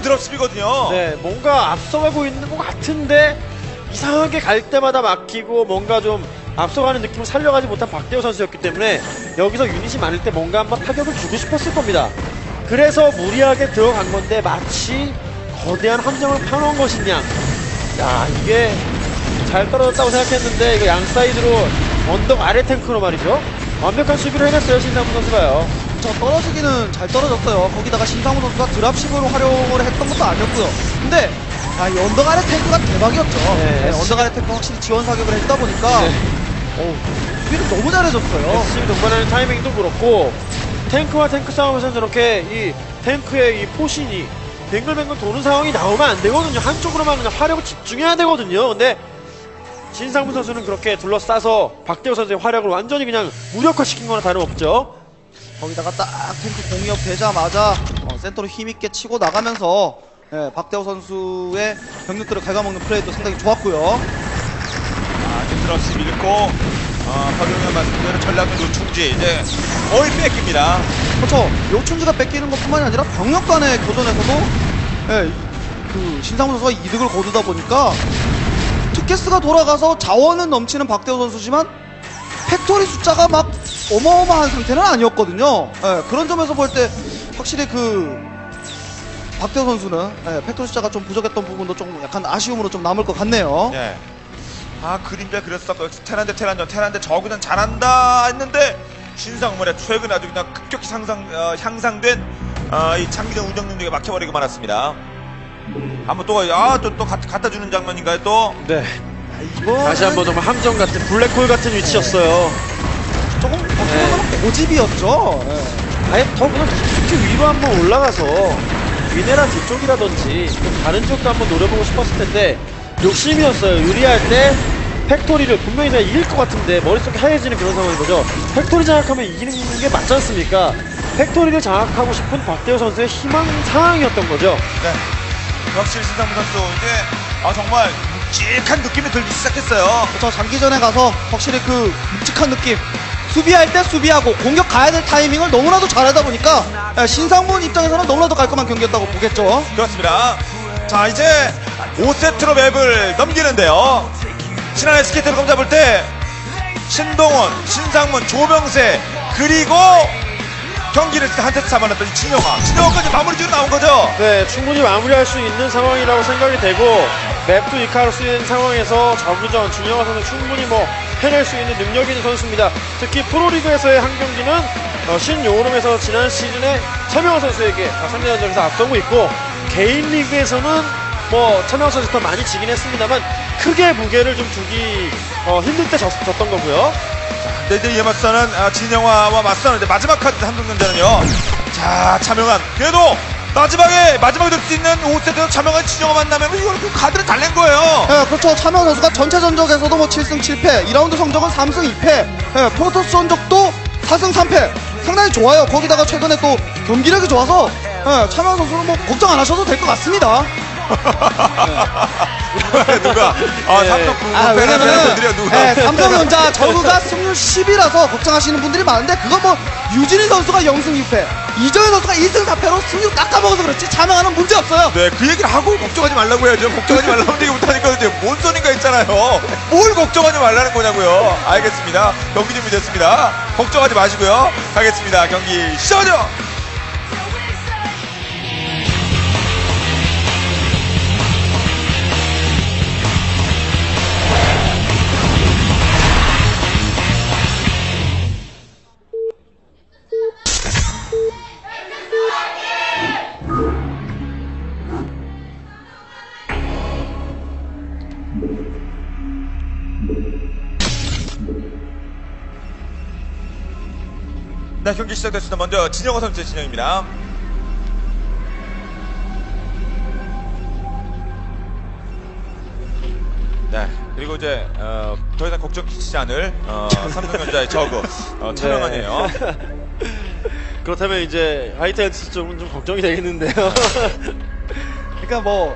드랍십이거든요. 네, 뭔가 앞서가고 있는 것 같은데 이상하게 갈 때마다 막히고 뭔가 좀 앞서가는 느낌을 살려가지 못한 박대호 선수였기 때문에 여기서 유닛이 많을 때 뭔가 한번 타격을 주고 싶었을 겁니다. 그래서 무리하게 들어간 건데 마치 거대한 함정을 펴놓은 것이냐. 야, 이게 잘 떨어졌다고 생각했는데 이거 양 사이드로 언덕 아래 탱크로 말이죠. 완벽한 수비를 해냈어요, 신상무 선수가요. 저 떨어지기는 잘 떨어졌어요. 거기다가 신상훈 선수가 드랍십으로 활용을 했던 것도 아니었고요. 근데 이 언덕 아래 탱크가 대박이었죠. 네. 언덕 아래 탱크 확실히 지원 사격을 했다 보니까 수비를 너무 잘해줬어요. SCB 동반하는 타이밍도 그렇고 탱크와 탱크 싸움에서 저렇게 이 탱크의 이 포신이 뱅글뱅글 도는 상황이 나오면 안 되거든요. 한쪽으로만 그냥 화력을 집중해야 되거든요. 근데 신상문 선수는 그렇게 둘러싸서 박대호 선수의 화력을 완전히 그냥 무력화시킨 거나 다름없죠. 거기다가 딱 탱크 공이업 되자마자 센터로 힘있게 치고 나가면서 박대호 선수의 병력들을 갉아먹는 플레이도 상당히 좋았고요. 드랍십 잃고 박용현 말씀대로 전략은 요충지 이제 거의 뺏깁니다. 그렇죠. 요춘지가 뺏기는 것뿐만이 아니라 병력 간의 교전에서도 그 신상훈 선수가 이득을 거두다 보니까 투캐스가 돌아가서 자원은 넘치는 박대호 선수지만 팩토리 숫자가 막 어마어마한 상태는 아니었거든요. 그런 점에서 볼 때 확실히 그 박대호 선수는 팩토리 숫자가 좀 부족했던 부분도 좀 약간 아쉬움으로 좀 남을 것 같네요. 네. 그림자 그렸었고 테란대 테란대 저그는 잘한다 했는데 신상문의 최근 아주 그냥 급격히 향상된 이 장기전 운영 능력에 막혀버리고 말았습니다. 한번 또 갖다 주는 장면인가요 또? 네. 이거 다시 한번 정말 함정 같은 블랙홀 같은 위치였어요. 조금 어떻게 보면 고집이었죠. 아예 더 그냥 깊이 위로 한번 올라가서 미네라 뒤쪽이라든지 좀 다른 지역도 한번 노려보고 싶었을 텐데 욕심이었어요. 유리할 때 팩토리를 분명히 내가 이길 것 같은데 머릿속이 하얘지는 그런 상황인 거죠. 팩토리 장악하면 이기는 게 맞지 않습니까? 팩토리를 장악하고 싶은 박대호 선수의 희망 상황이었던 거죠. 네. 확실히 신상문 선수 이제 정말 묵직한 느낌이 들기 시작했어요. 그렇죠. 장기전에 가서 확실히 그 묵직한 느낌, 수비할 때 수비하고 공격 가야 될 타이밍을 너무나도 잘하다 보니까 신상문 입장에서는 너무나도 깔끔한 경기였다고 보겠죠. 그렇습니다. 자, 이제 5세트로 맵을 넘기는데요. 지난 SK텔레콤 잡을 때 신동원, 신상문, 조병세 그리고 경기를 한 세트 잡아놨던 진영아까지 마무리 지으러 나온 거죠. 네, 충분히 마무리할 수 있는 상황이라고 생각이 되고 맵도 이카할 수 있는 상황에서 저그전 진영아 선수 충분히 해낼 수 있는 능력이 있는 선수입니다. 특히 프로리그에서의 한 경기는 신요름에서 지난 시즌에 차명환 선수에게 상대전적에서 앞서고 있고 개인 리그에서는 차명환 선수 더 많이 지긴 했습니다만 크게 무게를 좀 주기 힘들 때 졌던 거고요. 자, 이제 이에 맞서는 진영아와 맞서는 마지막 카드 한동전자는요. 자, 차명환 그래도 마지막에 들 수 있는 5세트에서 차명환 진영아 만나면 이걸 그 카드를 달랜 거예요. 네, 그렇죠. 차명환 선수가 전체 전적에서도 7승 7패, 2라운드 성적은 3승 2패, 프로토스 전적도 4승 3패. 상당히 좋아요. 거기다가 최근에 또 경기력이 좋아서 차명환 선수는 걱정 안 하셔도 될 것 같습니다. 누가? 삼성 왜냐면은 누가? 삼성전자 저그가 승률 10이라서 걱정하시는 분들이 많은데 그거 유진희 선수가 0승 6패, 이정현 선수가 2승 4패로 승률 깎아먹어서 그렇지 차명환은 문제 없어요. 네, 그 얘기를 하고 걱정하지 말라고 해야죠. 걱정하지 말라고 얘기 못하니까 이제 뭔 소린가 있잖아요. 뭘 걱정하지 말라는 거냐고요. 알겠습니다. 경기 준비됐습니다. 걱정하지 마시고요. 가겠습니다. 경기 시작하죠. 네, 경기 시작됐습니다. 먼저 진영호 선수의 진영입니다. 네, 그리고 이제 더 이상 걱정 끼치지 않을 삼성전자의 저그 차명환이에요. 그렇다면 이제 하이텐스 쪽은 좀 걱정이 되겠는데요. 그러니까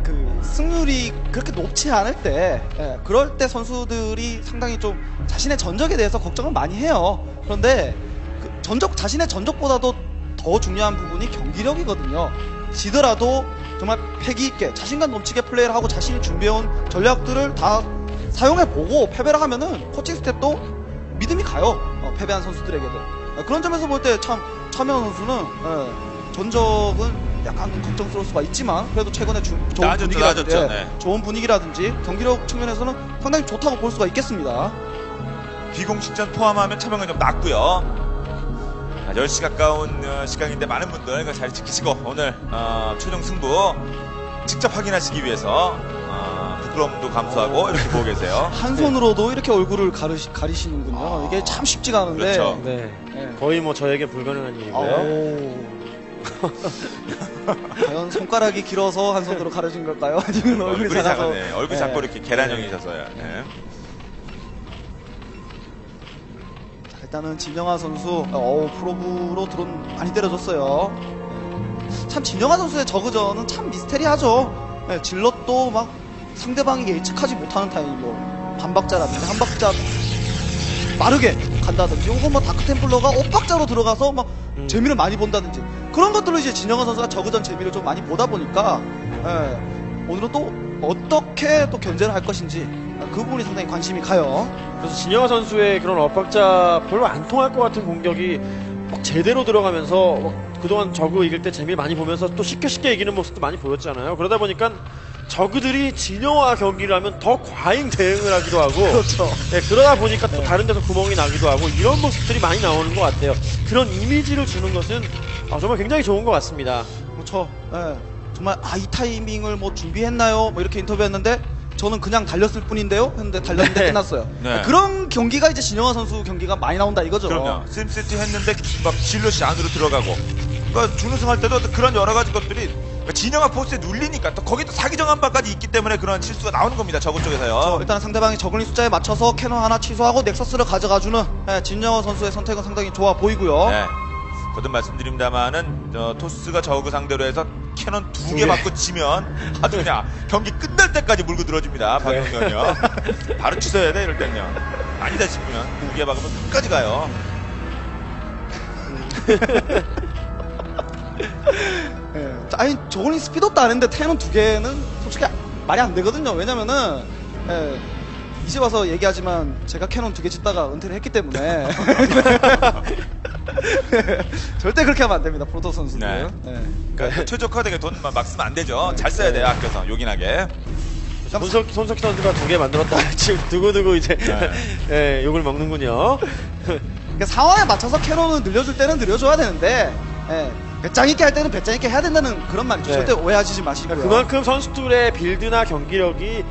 그 승률이 그렇게 높지 않을 때 그럴 때 선수들이 상당히 좀 자신의 전적에 대해서 걱정을 많이 해요. 그런데 자신의 전적보다도 더 중요한 부분이 경기력이거든요. 지더라도 정말 패기 있게 자신감 넘치게 플레이를 하고 자신이 준비해온 전략들을 다 사용해보고 패배를 하면은 코칭 스텝도 믿음이 가요. 패배한 선수들에게도. 그런 점에서 볼 때 참 차명환 선수는 전적은 약간 걱정스러울 수가 있지만 그래도 최근에 좋은 분위기라든지 나아졌죠. 네. 좋은 분위기라든지 경기력 측면에서는 상당히 좋다고 볼 수가 있겠습니다. 비공식전 포함하면 차명은 좀 낮고요. 10시 가까운 시간인데 많은 분들 이거 잘 지키시고 오늘 최종 승부 직접 확인하시기 위해서 부끄러움도 감수하고 이렇게 보고 계세요. 한 손으로도 이렇게 얼굴을 가리시는군요. 이게 참 쉽지가 않은데. 그렇죠. 네. 네. 거의 뭐 저에게 불가능한 일이고요. 아오. 과연 손가락이 길어서 한 손으로 가려진 걸까요? 아니면 얼굴이 작아서? 작았네. 얼굴이 작고 이렇게 계란형이셔서요. 네. 자, 일단은 진영아 선수, 프로브로 드론 많이 때려줬어요. 네. 참 진영아 선수의 저그전은 참 미스테리하죠. 네, 질럿도 막 상대방이 예측하지 못하는 타이밍, 뭐 반박자라든지 한 박자 빠르게 간다든지, 혹은 뭐 다크템플러가 엇박자로 들어가서 막 재미를 많이 본다든지, 그런 것들을 이제 진영아 선수가 저그전 재미를 좀 많이 보다 보니까 오늘은 또 어떻게 또 견제를 할 것인지 그 부분이 상당히 관심이 가요. 그래서 진영아 선수의 그런 엇박자 별로 안 통할 것 같은 공격이 막 제대로 들어가면서 막 그동안 저그 이길 때 재미 많이 보면서 또 쉽게 이기는 모습도 많이 보였잖아요. 그러다 보니까 저그들이 진영아 경기를 하면 더 과잉 대응을 하기도 하고 그렇죠. 네, 그러다 보니까 또 다른 데서 구멍이 나기도 하고 이런 모습들이 많이 나오는 것 같아요. 그런 이미지를 주는 것은 정말 굉장히 좋은 것 같습니다. 그렇죠. 예. 정말 이 타이밍을 뭐 준비했나요? 뭐 이렇게 인터뷰했는데 저는 그냥 달렸을 뿐인데요. 했는데 달렸는데 네. 끝났어요. 네. 그런 경기가 이제 진영아 선수 경기가 많이 나온다 이거죠. 그럼요. 심시티 했는데 막 질럿이 안으로 들어가고. 그러니까 준우승할 때도 그런 여러 가지 것들이 진영아 포스에 눌리니까 또 거기 또 사기정 한발까지 있기 때문에 그런 실수가 나오는 겁니다. 저그 쪽에서요. 일단 상대방이 저글링 숫자에 맞춰서 캐논 하나 취소하고 넥서스를 가져가주는 진영아 선수의 선택은 상당히 좋아 보이고요. 네. 거듭 말씀드립니다만은 토스가 저그 상대로 해서 캐논 두 개 개. 맞고 지면 아주 그냥 경기 끝날 때까지 물고 들어줍니다. 박영현이요. 바로 취소해야 돼 이럴 때는요. 아니다 싶으면 두 개 박으면 끝까지 가요. 예. 아니 저글링 스피드업도 안 했는데 캐논 두 개는 솔직히 말이 안 되거든요. 왜냐면은 이제 와서 얘기하지만 제가 캐논 두 개 짓다가 은퇴를 했기 때문에 절대 그렇게 하면 안 됩니다. 프로토스 선수들. 네. 그러니까 최적화되게 돈 막 쓰면 안 되죠. 잘 써야 돼요. 아껴서 요긴하게. 손석희 선수가 두 개 만들었다. 지금 두고두고 이제 예, 욕을 먹는군요. 그러니까 상황에 맞춰서 캐논을 늘려줄 때는 늘려줘야 되는데 배짱 있게 할 때는 배짱 있게 해야 된다는 그런 말이죠. 네. 절대 오해하시지 마시고요. 그만큼 선수들의 빌드나 경기력이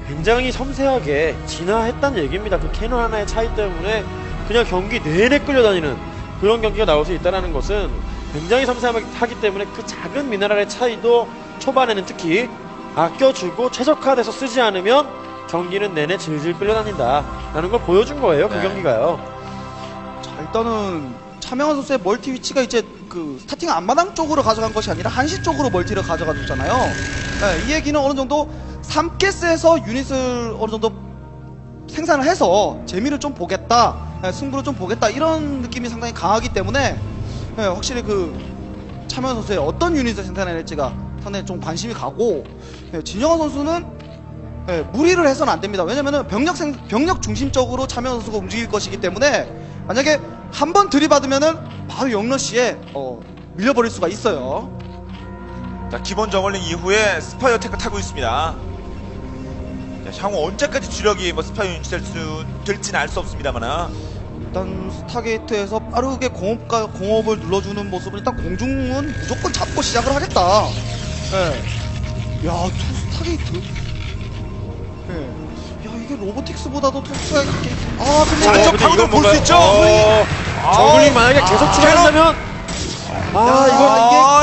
굉장히 섬세하게 진화했다는 얘기입니다. 그 캐논 하나의 차이 때문에 그냥 경기 내내 끌려다니는 그런 경기가 나올 수 있다는 것은 굉장히 섬세하기 때문에 그 작은 미네랄의 차이도 초반에는 특히 아껴주고 최적화돼서 쓰지 않으면 경기는 내내 질질 끌려다닌다 라는 걸 보여준 거예요. 그 네. 경기가요. 자, 일단은 차명환 선수의 멀티 위치가 이제 그 스타팅 앞마당 쪽으로 가져간 것이 아니라 한시 쪽으로 멀티를 가져가 줬잖아요. 이 얘기는 어느 정도 3개스에서 유닛을 어느 정도 생산을 해서 재미를 좀 보겠다, 승부를 좀 보겠다 이런 느낌이 상당히 강하기 때문에 확실히 그 차명환 선수의 어떤 유닛을 생산해낼지가 상당히 좀 관심이 가고, 진영환 선수는 무리를 해서는 안 됩니다. 왜냐면은 병력 중심적으로 차명환 선수가 움직일 것이기 때문에 만약에 한 번 들이받으면은 바로 영러시에 밀려버릴 수가 있어요. 자, 기본 저글링 이후에 스파이어 테크 타고 있습니다. 자, 향후 언제까지 주력이 뭐 스파이어 유닛 될지는 알 수 없습니다만. 일단 스타게이트에서 빠르게 공업을 눌러주는 모습은 일단 공중은 무조건 잡고 시작을 하겠다. 야, 스타게이트. 야, 이게 로보틱스보다도 토스가 이렇게. 근데 자, 저 근데 파고들 이건 볼수 뭔가요? 있죠? 저글링 만약에 계속 추가한다면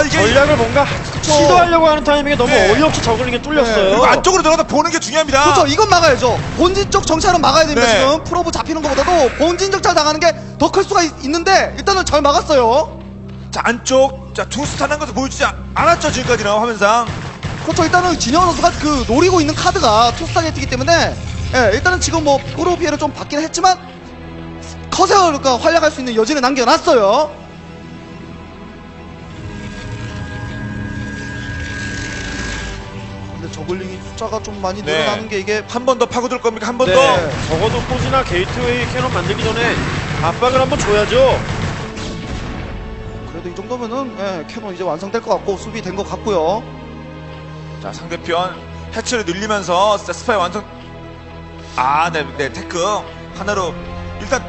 이게 전략을 뭔가 시도하려고 하는 타이밍에 너무 네. 어이없이 저글링에 뚫렸어요. 그리고 안쪽으로 들어가서 보는 게 중요합니다. 그렇죠. 이건 막아야죠. 본진 쪽 정찰은 막아야 됩니다. 네. 지금 프로브 잡히는 것보다도 본진 정찰 당하는 게 더 클 수가 있는데 일단은 잘 막았어요. 자, 안쪽 자 투스탄한 것을 보여주지 않았죠 지금까지는 화면상. 그렇죠. 일단은 진영 선수가 그 노리고 있는 카드가 투스타게이트이기 때문에 일단은 지금 뭐 프로 피해를 좀 받긴 했지만 커세어가 활약할 수 있는 여지는 남겨놨어요. 저글링이 숫자가 좀 많이 네. 늘어나는 게 이게 한 번 더 파고들 겁니까? 한 번 네. 더. 적어도 포지나 게이트웨이 캐논 만들기 전에 압박을 한번 줘야죠. 그래도 이 정도면은 캐논 이제 완성될 것 같고 수비 된 것 같고요. 자, 상대편 해처를 늘리면서 스파이 완성. 네, 테크 하나로 일단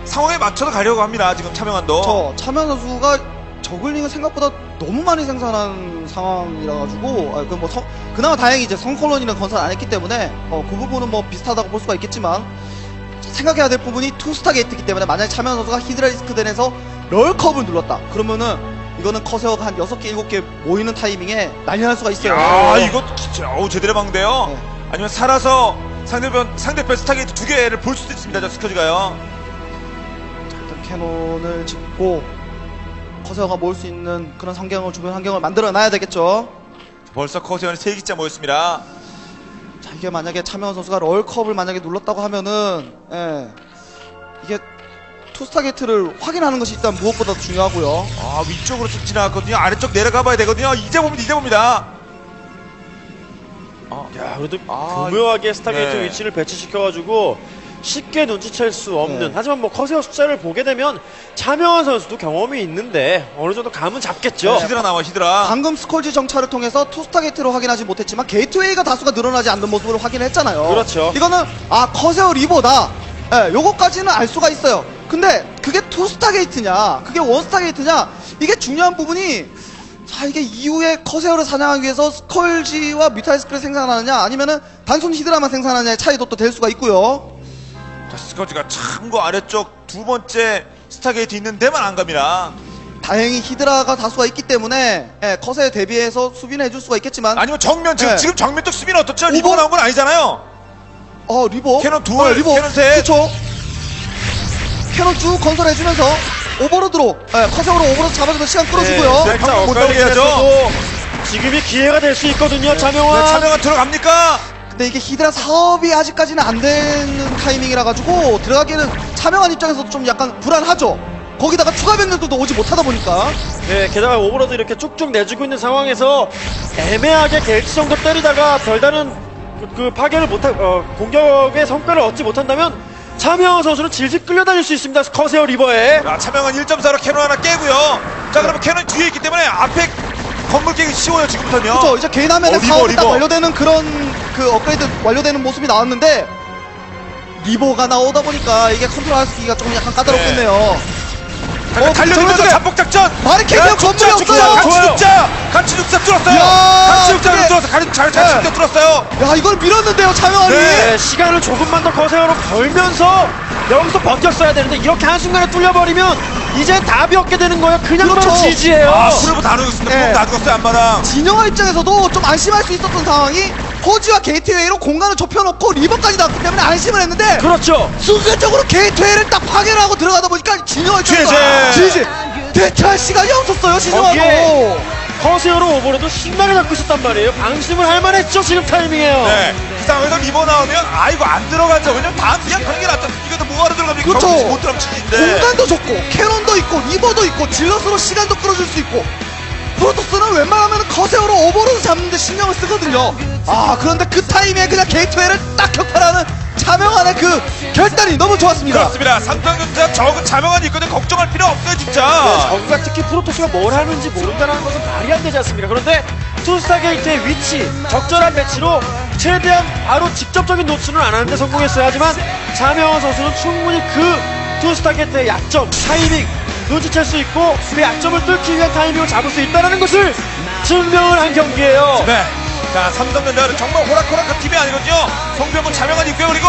상황에 맞춰서 가려고 합니다. 지금 차명환도. 저 차면 선수가 저글링을 생각보다 너무 많이 생산한 상황이라 가지고 그나마 다행히 이제 성콜론이는 건설 안 했기 때문에 그 부분은 뭐 비슷하다고 볼 수가 있겠지만 생각해야 될 부분이 투스타 게이트이기 때문에 만약에 차면 선수가 히드라리스크덴에서 럴컵을 눌렀다 그러면은 이거는 커세어가 한 6개 7개 모이는 타이밍에 난리 날 수가 있어요. 야, 이거 진짜 제대로 막는데요. 네. 아니면 살아서 상대편 스타게이트 2개를 볼 수도 있습니다. 저 스커지가요. 일단 캐논을 짓고 커세어가 모을 수 있는 그런 주변 환경을 만들어 놔야 되겠죠. 벌써 커세어는 3기째 모였습니다. 자, 이게 만약에 차명원 선수가 럴컵을 만약에 눌렀다고 하면은 이게 투스타 게이트를 확인하는 것이 일단 무엇보다 중요하고요. 위쪽으로 쭉 지나갔거든요. 아래쪽 내려가 봐야 되거든요. 이제 봅니다. 야, 그래도 교묘하게 스타게이트 네. 위치를 배치시켜가지고 쉽게 눈치챌 수 없는. 네. 하지만 뭐 커세어 숫자를 보게 되면 차명한 선수도 경험이 있는데 어느 정도 감은 잡겠죠. 히드라 나와, 히드라. 방금 스콜지 정찰을 통해서 투스타 게이트로 확인하지 못했지만 게이트웨이가 다수가 늘어나지 않는 모습으로 확인했잖아요. 그렇죠. 이거는 커세어 리버다. 요거까지는 알 수가 있어요. 근데 그게 투스타 게이트냐, 그게 원스타 게이트냐, 이게 중요한 부분이 자 이게 이후에 커세어를 사냥하기 위해서 스컬지와 뮤탈스크를 생산하느냐 아니면은 단순 히드라만 생산하느냐의 차이도 또 될 수가 있고요. 자, 스커지가 참고 아래쪽 두 번째 스타게이트 있는 데만 안 갑니다. 다행히 히드라가 다수가 있기 때문에 커세어 대비해서 수비는 해줄 수가 있겠지만 아니면 정면, 네. 지금 정면 쪽 수비는 어떻죠? 오버? 리버가 나온 건 아니잖아요. 리버 캐논 둘, 리버 캐논 셋. 그쵸. 캐논 쭉 건설해주면서 오버로드로 커세어로 오버로드 잡아주면서 시간 끌어주고요. 네, 살짝 방금 못 엇갈리게 나오게 해야죠. 됐어도 지금이 기회가 될 수 있거든요, 차명환. 네, 차명환 들어갑니까? 근데 이게 히드라 사업이 아직까지는 안 되는 타이밍이라 가지고 들어가기에는 차명한 입장에서도 좀 약간 불안하죠. 거기다가 추가 병력들도 오지 못하다 보니까 네, 게다가 오버로드 이렇게 쭉쭉 내주고 있는 상황에서 애매하게 게이트 정도 때리다가 별다른 그 파괴를 공격의 성과를 얻지 못한다면 차명환 선수는 질질 끌려다닐 수 있습니다. 커세어 리버에. 자, 차명환 1.4로 캐논 하나 깨고요. 자, 그러면 캐논 뒤에 있기 때문에 앞에 건물 깨기 쉬워요, 지금부터는요. 그렇죠. 이제 개인 화면에 리버, 사업이 딱 리버. 완료되는 그런 그 업그레이드 완료되는 모습이 나왔는데 리버가 나오다 보니까 이게 컨트롤하기가 좀 약간 까다롭겠네요. 달려들면서 저쪽에 잡복 작전. 바리케이드가 건물이 없어요. 같이 죽자. 같이 죽자 뚫었어요. 야, 같이 죽자 그게- 뚫었어. 잘 죽자 뚫었어요. 야 이걸 밀었는데요, 차명환이. 네, 시간을 조금만 더 커세어로 벌면서 여기서 버텼어야 되는데 이렇게 한순간에 뚫려버리면 이제 답이 없게 되는 거예요. 그냥 그렇죠. 바로 지지예요. 프로브 다 죽었습니다. 네. 프로브 다 죽었어요, 안마당. 진영아 입장에서도 좀 안심할 수 있었던 상황이 포지와 게이트웨이로 공간을 좁혀놓고 리버까지 나왔기 때문에 안심을 했는데 그렇죠. 순간적으로 게이트웨이를 딱 파괴를 하고 들어가다 보니까 진영아 입장에서 지지. 지지 대처할 시간이 없었어요, 진영아도. 거기에 커세어로 오버로도 신나게 잡고 있었단 말이에요. 방심을 할 만했죠, 지금 타이밍이에요. 네. 그 상황에서 리버 나오면 이거 안 들어가죠. 왜냐면 다음 그냥 가는 게 낫죠. 이것도 뭐하러 들어갑니까? 그렇죠. 경기 못 들어가면 지지인데. 공간도 좁고 캐논도 있고 리버도 있고 질럿으로 시간도 끌어줄 수 있고 프로토스는 웬만하면 커세어로 오버로드 잡는데 신경을 쓰거든요. 그런데 그 타이밍에 그냥 게이트웨이를 딱 격파하는 차명환의 그 결단이 너무 좋았습니다. 그렇습니다. 삼성전자 적은 자명한이 있거든요. 걱정할 필요 없어요, 진짜. 저그가 특히 프로토스가 뭘 하는지 모른다는 것은 말이 안 되지 않습니까? 그런데 투스타 게이트의 위치, 적절한 배치로 최대한 바로 직접적인 노출은 안 하는데 성공했어요. 하지만 차명환 선수는 충분히 그 투스타 게이트의 약점, 타이밍 눈치챌 수 있고 그 약점을 뚫기 위한 타이밍을 잡을 수 있다는 것을 증명을 한 경기예요. 네. 자, 삼성전자는 정말 호락호락한 팀이 아니거든요. 송병훈 자명한 있고요. 그리고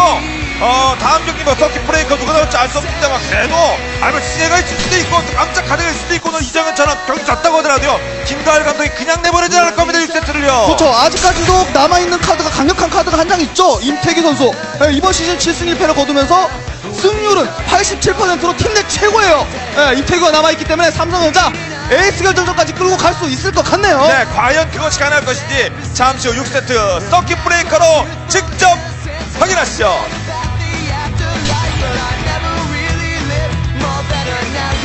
다음 경기 서킷 브레이커 누가 나올지 알 수 없습니다만 그래도 아니면 시내가 있을 수도 있고 깜짝 가득일 수도 있고 이정현처럼 경기 졌다고 하더라도요. 김가을 감독이 그냥 내버리지 않을 겁니다. 6세트를요. 그렇죠. 아직까지도 남아있는 카드가 강력한 카드가 한 장 있죠. 임태기 선수. 이번 시즌 7승 1패를 거두면서 승률은 87%로 팀 내 최고예요. 임태기가 남아있기 때문에 삼성전자 에이스 결정전까지 끌고 갈 수 있을 것 같네요. 네, 과연 그것이 가능할 것인지 잠시 후 6세트 서킷 브레이커로 직접 확인하시죠.